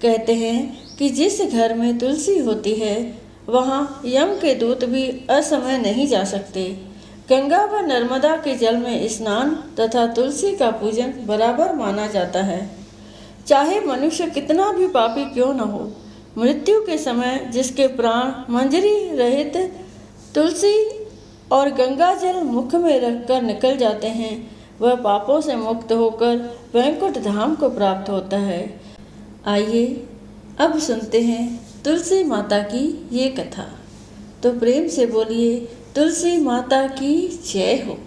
कहते हैं कि जिस घर में तुलसी होती है वहाँ यम के दूत भी असमय नहीं जा सकते। गंगा व नर्मदा के जल में स्नान तथा तुलसी का पूजन बराबर माना जाता है। चाहे मनुष्य कितना भी पापी क्यों न हो, मृत्यु के समय जिसके प्राण मंजरी रहित तुलसी और गंगा जल मुख में रखकर निकल जाते हैं, वह पापों से मुक्त होकर वैकुंठ धाम को प्राप्त होता है। आइए अब सुनते हैं तुलसी माता की ये कथा। तो प्रेम से बोलिए तुलसी माता की जय हो।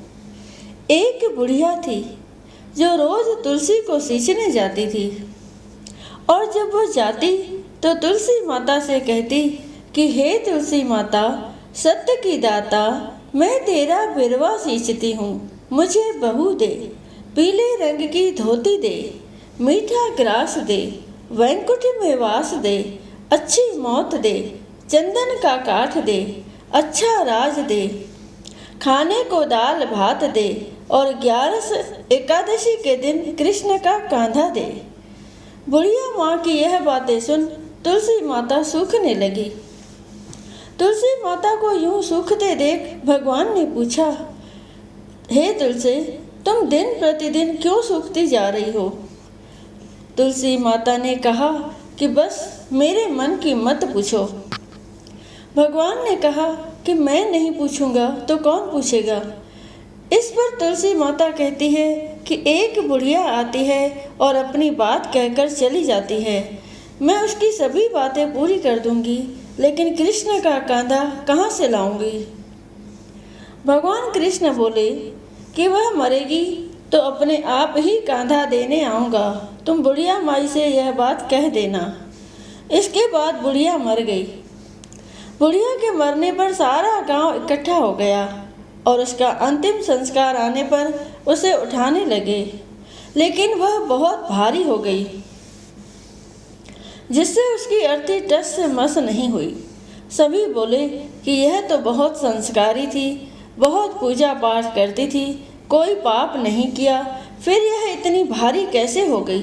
एक बुढ़िया थी जो रोज तुलसी को सींचने जाती थी, और जब वह जाती तो तुलसी माता से कहती कि हे तुलसी माता, सत्य की दाता, मैं तेरा बिरवा सींचती हूँ, मुझे बहू दे, पीले रंग की धोती दे, मीठा ग्रास दे, वैकुंठ में वास दे, अच्छी मौत दे, चंदन का काठ दे, अच्छा राज दे, खाने को दाल भात दे, और 11 एकादशी के दिन कृष्ण का कांधा दे। बुढ़िया माँ की यह बातें सुन तुलसी माता सूखने लगी। तुलसी माता को यूं सूखते देख भगवान ने पूछा, हे तुलसी, तुम दिन प्रतिदिन क्यों सूखती जा रही हो? तुलसी माता ने कहा कि बस मेरे मन की मत पूछो। भगवान ने कहा कि मैं नहीं पूछूंगा तो कौन पूछेगा। इस पर तुलसी माता कहती है कि एक बुढ़िया आती है और अपनी बात कहकर चली जाती है। मैं उसकी सभी बातें पूरी कर दूंगी, लेकिन कृष्ण का कांधा कहाँ से लाऊंगी? भगवान कृष्ण बोले कि वह मरेगी तो अपने आप ही कांधा देने आऊँगा, तुम बुढ़िया माई से यह बात कह देना। इसके बाद बुढ़िया मर गई। बुढ़िया के मरने पर सारा गांव इकट्ठा हो गया और उसका अंतिम संस्कार आने पर उसे उठाने लगे, लेकिन वह बहुत भारी हो गई, जिससे उसकी अर्थी टस से मस नहीं हुई। सभी बोले कि यह तो बहुत संस्कारी थी, बहुत पूजा पाठ करती थी, कोई पाप नहीं किया, फिर यह इतनी भारी कैसे हो गई?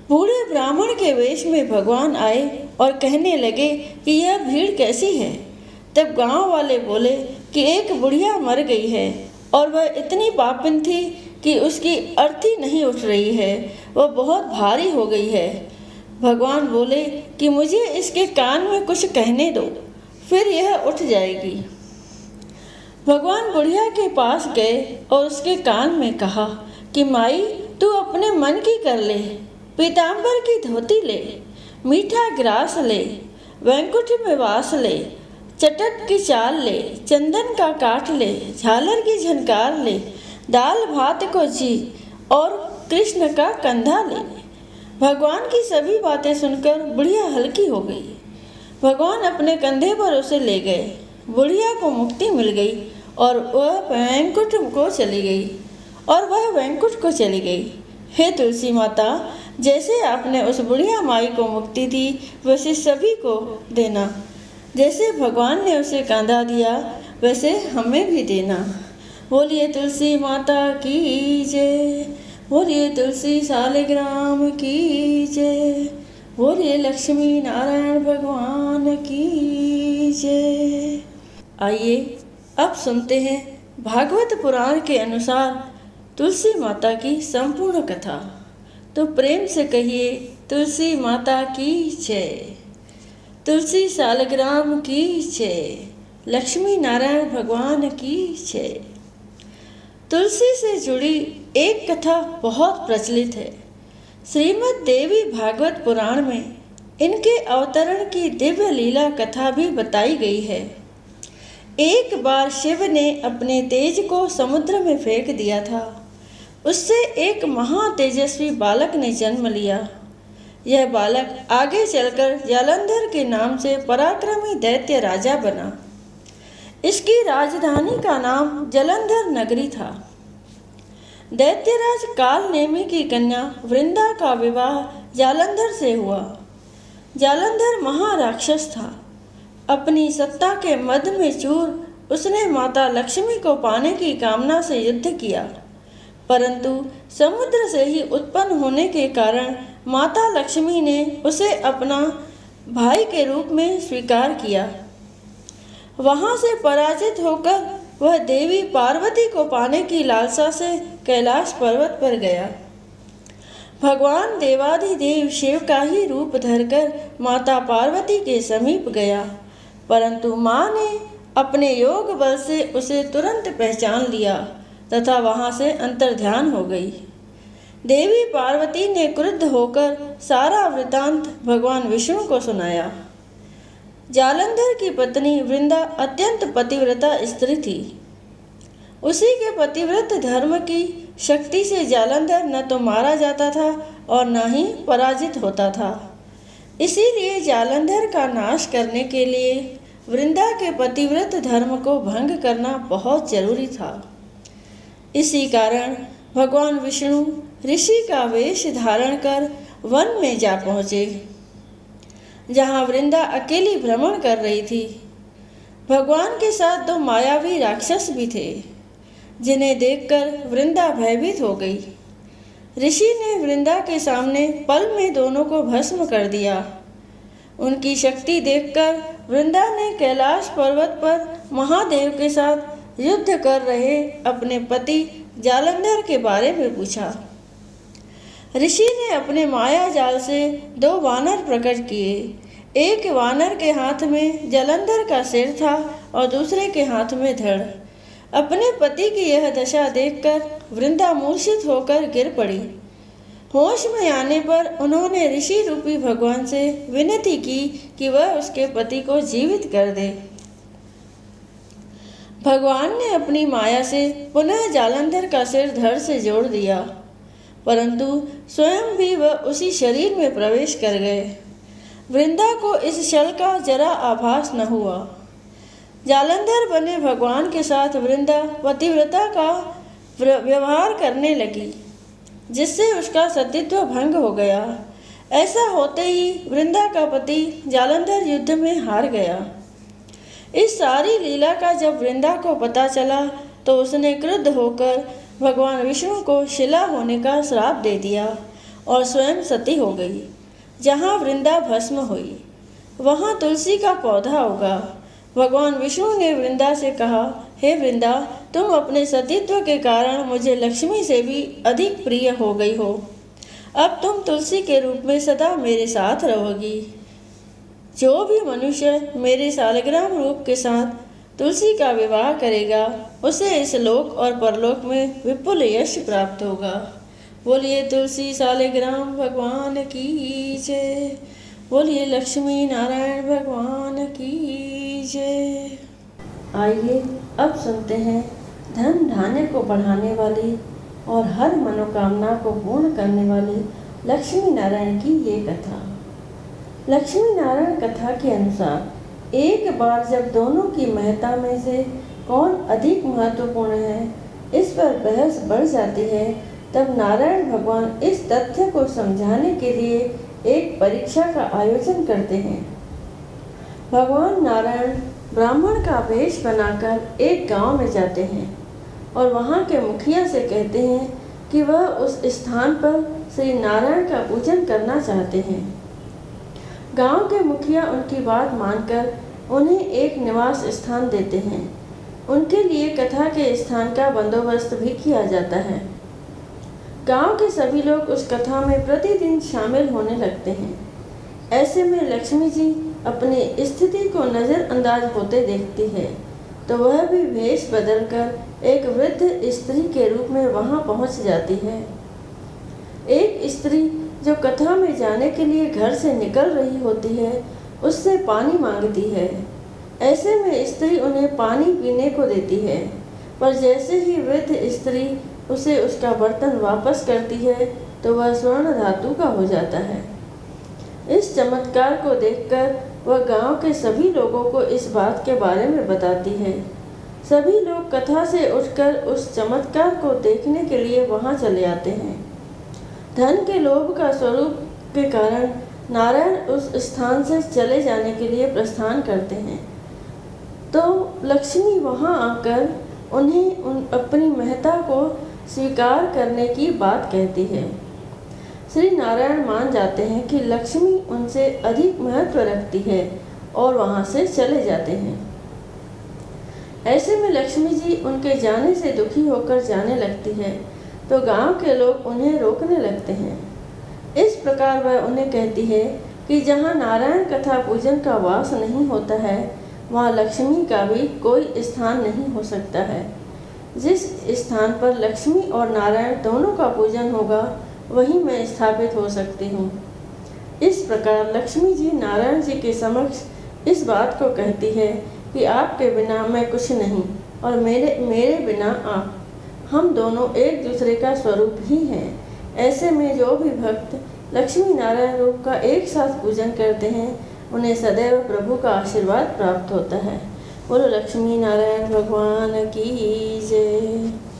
बूढ़े ब्राह्मण के वेश में भगवान आए और कहने लगे कि यह भीड़ कैसी है? तब गांव वाले बोले कि एक बुढ़िया मर गई है और वह इतनी पापिन थी कि उसकी अर्थी नहीं उठ रही है, वह बहुत भारी हो गई है। भगवान बोले कि मुझे इसके कान में कुछ कहने दो, फिर यह उठ जाएगी। भगवान बुढ़िया के पास गए और उसके कान में कहा कि माई, तू अपने मन की कर ले, पीताम्बर की धोती ले, मीठा ग्रास ले, वैकुंठ में वास ले, चटक की चाल ले, चंदन का काठ ले, झालर की झनकार ले, दाल भात को जी और कृष्ण का कंधा ले। भगवान की सभी बातें सुनकर बुढ़िया हल्की हो गई। भगवान अपने कंधे पर उसे ले गए। बुढ़िया को मुक्ति मिल गई और वह वैकुंठ को चली गई। हे तुलसी माता, जैसे आपने उस बुढ़िया माई को मुक्ति दी, वैसे सभी को देना। जैसे भगवान ने उसे कांधा दिया, वैसे हमें भी देना। बोलिए तुलसी माता की जय, बोलिए तुलसी सालिग्राम की जय, बोलिए लक्ष्मी नारायण भगवान की जय। आइए अब सुनते हैं भागवत पुराण के अनुसार तुलसी माता की संपूर्ण कथा। तो प्रेम से कहिए तुलसी माता की जय, तुलसी सालिग्राम की जय, लक्ष्मी नारायण भगवान की जय। तुलसी से जुड़ी एक कथा बहुत प्रचलित है। श्रीमद् देवी भागवत पुराण में इनके अवतरण की दिव्य लीला कथा भी बताई गई है। एक बार शिव ने अपने तेज को समुद्र में फेंक दिया था। उससे एक महातेजस्वी बालक ने जन्म लिया। यह बालक आगे चलकर जालंधर के नाम से पराक्रमी दैत्य राजा बना। इसकी राजधानी का नाम जालंधर नगरी था। दैत्यराज काल नेमी की कन्या वृंदा का विवाह जालंधर से हुआ। जालंधर महाराक्षस था। अपनी सत्ता के मद में चूर उसने माता लक्ष्मी को पाने की कामना से युद्ध किया, परंतु समुद्र से ही उत्पन्न होने के कारण माता लक्ष्मी ने उसे अपना भाई के रूप में स्वीकार किया। वहां से पराजित होकर वह देवी पार्वती को पाने की लालसा से कैलाश पर्वत पर गया। भगवान देवाधिदेव शिव का ही रूप धरकर माता पार्वती के समीप गया, परंतु माँ ने अपने योग बल से उसे तुरंत पहचान लिया तथा वहां से अंतर्ध्यान हो गई। देवी पार्वती ने क्रुद्ध होकर सारा वृतांत भगवान विष्णु को सुनाया। जालंधर की पत्नी वृंदा अत्यंत पतिव्रता स्त्री थी। उसी के पतिव्रत धर्म की शक्ति से जालंधर न तो मारा जाता था और न ही पराजित होता था। इसीलिए जालंधर का नाश करने के लिए वृंदा के पतिव्रत धर्म को भंग करना बहुत जरूरी था। इसी कारण भगवान विष्णु ऋषि का वेश धारण कर वन में जा पहुँचे, जहाँ वृंदा अकेली भ्रमण कर रही थी। भगवान के साथ दो मायावी राक्षस भी थे, जिन्हें देखकर वृंदा भयभीत हो गई। ऋषि ने वृंदा के सामने पल में दोनों को भस्म कर दिया। उनकी शक्ति देखकर वृंदा ने कैलाश पर्वत पर महादेव के साथ युद्ध कर रहे अपने पति जालंधर के बारे में पूछा। ऋषि ने अपने माया जाल से दो वानर प्रकट किए। एक वानर के हाथ में जालंधर का सिर था और दूसरे के हाथ में धड़। अपने पति की यह दशा देखकर वृंदा मूर्छित होकर गिर पड़ी। होश में आने पर उन्होंने ऋषि रूपी भगवान से विनती की कि वह उसके पति को जीवित कर दे। भगवान ने अपनी माया से पुनः जालंधर का सिर धड़ से जोड़ दिया, परंतु स्वयं भी वह उसी शरीर में प्रवेश कर गए। वृंदा को इस छल का जरा आभास न हुआ। जालंधर बने भगवान के साथ वृंदा पतिव्रता का व्यवहार करने लगी, जिससे उसका सतीत्व भंग हो गया। ऐसा होते ही वृंदा का पति जालंधर युद्ध में हार गया। इस सारी लीला का जब वृंदा को पता चला तो उसने क्रुद्ध होकर भगवान विष्णु को शिला होने का श्राप दे दिया और स्वयं सती हो गई। जहाँ वृंदा भस्म हुई वहाँ तुलसी का पौधा उगा। भगवान विष्णु ने वृंदा से कहा, हे वृंदा, तुम अपने सतीत्व के कारण मुझे लक्ष्मी से भी अधिक प्रिय हो गई हो। अब तुम तुलसी के रूप में सदा मेरे साथ रहोगी। जो भी मनुष्य मेरे शालिग्राम रूप के साथ तुलसी का विवाह करेगा उसे इस लोक और परलोक में विपुल यश प्राप्त होगा। बोलिए तुलसी शालिग्राम भगवान की जय। बोलिए लक्ष्मी नारायण भगवान की जय। आइए अब सुनते हैं धन धान्य को बढ़ाने वाली और हर मनोकामना को पूर्ण करने वाली लक्ष्मी नारायण की ये कथा। लक्ष्मी नारायण कथा के अनुसार एक बार जब दोनों की महत्ता में से कौन अधिक महत्वपूर्ण है इस पर बहस बढ़ जाती है, तब नारायण भगवान इस तथ्य को समझाने के लिए एक परीक्षा का आयोजन करते हैं। भगवान नारायण ब्राह्मण का वेश बनाकर एक गांव में जाते हैं और वहां के मुखिया से कहते हैं कि वह उस स्थान पर श्री नारायण का पूजन करना चाहते हैं। गांव के मुखिया उनकी बात मानकर उन्हें एक निवास स्थान देते हैं। उनके लिए कथा के स्थान का बंदोबस्त भी किया जाता है। गांव के सभी लोग उस कथा में प्रतिदिन शामिल होने लगते हैं। ऐसे में लक्ष्मी जी अपनी स्थिति को नज़रअंदाज होते देखती है, तो वह भी वेश बदलकर एक वृद्ध स्त्री के रूप में वहां पहुंच जाती है। एक स्त्री जो कथा में जाने के लिए घर से निकल रही होती है, उससे पानी मांगती है। ऐसे में स्त्री उन्हें पानी पीने को देती है, पर जैसे ही वृद्ध स्त्री उसे उसका बर्तन वापस करती है तो वह स्वर्ण धातु का हो जाता है। इस चमत्कार को देखकर वह गांव के सभी लोगों को इस बात के बारे में बताती है। सभी लोग कथा से उठकर उस चमत्कार को देखने के लिए वहां चले आते हैं। धन के लोभ का स्वरूप के कारण नारायण उस स्थान से चले जाने के लिए प्रस्थान करते हैं, तो लक्ष्मी वहां आकर उन्हें अपनी महत्ता को स्वीकार करने की बात कहती है। श्री नारायण मान जाते हैं कि लक्ष्मी उनसे अधिक महत्व रखती है और वहाँ से चले जाते हैं। ऐसे में लक्ष्मी जी उनके जाने से दुखी होकर जाने लगती है तो गांव के लोग उन्हें रोकने लगते हैं। इस प्रकार वह उन्हें कहती है कि जहाँ नारायण कथा पूजन का वास नहीं होता है वहाँ लक्ष्मी का भी कोई स्थान नहीं हो सकता है। जिस स्थान पर लक्ष्मी और नारायण दोनों का पूजन होगा वहीं मैं स्थापित हो सकती हूँ। इस प्रकार लक्ष्मी जी नारायण जी के समक्ष इस बात को कहती है कि आपके बिना मैं कुछ नहीं और मेरे बिना आप, हम दोनों एक दूसरे का स्वरूप ही हैं। ऐसे में जो भी भक्त लक्ष्मी नारायण रूप का एक साथ पूजन करते हैं उन्हें सदैव प्रभु का आशीर्वाद प्राप्त होता है। बोलो लक्ष्मी नारायण भगवान की जय।